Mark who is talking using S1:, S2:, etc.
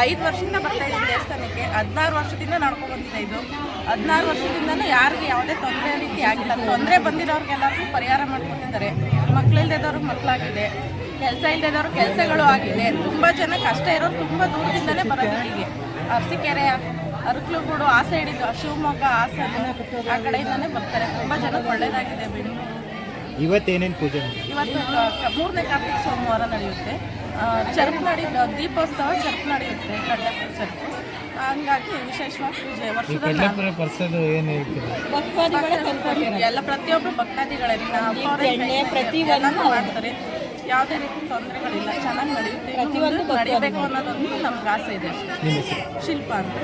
S1: 5 ವರ್ಷದಿಂದ ಬರ್ತಾ ಇದ್ದೀನಿ ದೇವಸ್ಥಾನಕ್ಕೆ. 16 ವರ್ಷದಿಂದ ನಡ್ಕೊಂಡು ಬಂದಿದೆ ಇದು. 16 ವರ್ಷದಿಂದನೂ ಯಾರಿಗೆ ಯಾವುದೇ ತೊಂದರೆ ರೀತಿ ಆಗಿಲ್ಲ. ತೊಂದರೆ ಬಂದಿರೋರಿಗೆಲ್ಲರಿಗೂ ಪರಿಹಾರ ಮಾಡ್ಕೊಟ್ಟಿದ್ದಾರೆ. ಮಕ್ಕಳಿಲ್ದಿದ್ದವ್ರಿಗೆ ಮಕ್ಕಳಾಗಿದೆ, ಕೆಲಸ ಇಲ್ಲದಿದ್ದವ್ರಿಗೆ ಕೆಲಸಗಳು ಆಗಿದೆ. ತುಂಬ ಜನ ಕಷ್ಟ ಇರೋರು ತುಂಬ ದೂರದಿಂದಲೇ ಬರೋದು ಇಲ್ಲಿಗೆ. ಅರಸೀಕೆರೆ, ಅರಕಲಗೂಡು ಆ ಸೈಡ್ ಇದು, ಶಿವಮೊಗ್ಗ, ಹಾಸನ ಆ ಕಡೆಯಿಂದನೇ ಬರ್ತಾರೆ. ತುಂಬ ಜನಕ್ಕೆ ಒಳ್ಳೆಯದಾಗಿದೆ. ಬೆಂಗಳೂರು
S2: ಇವತ್ತೇನೇನು ಪೂಜೆ?
S1: ಇವತ್ತು 3ನೇ ಕಾರ್ತಿಕ ಸೋಮವಾರ ನಡೆಯುತ್ತೆ. ಚರ್ಪ್ ದೀಪೋತ್ಸವ ಚರ್ಪ್ ನಡೆಯುತ್ತೆ, ಕಡ್ಲೆಪುರ ಚರ್ಪ್. ಹಂಗಾಗಿ ವಿಶೇಷವಾಗಿ ಪೂಜೆ ವರ್ಷದ ಎಲ್ಲ ಪ್ರತಿಯೊಬ್ಬರು ಭಕ್ತಾದಿಗಳನ್ನ ಪ್ರತಿಯೊಂದು ಮಾಡ್ತಾರೆ. ಯಾವುದೇ ರೀತಿ ತೊಂದರೆಗಳಿಲ್ಲ, ಚೆನ್ನಾಗಿ ನಡೆಯುತ್ತೆ. ನಡೀಬೇಕು ಅನ್ನೋದೊಂದು ನಮ್ಗೆ ಆಸೆ ಇದೆ. ಶಿಲ್ಪ ಅಂತ.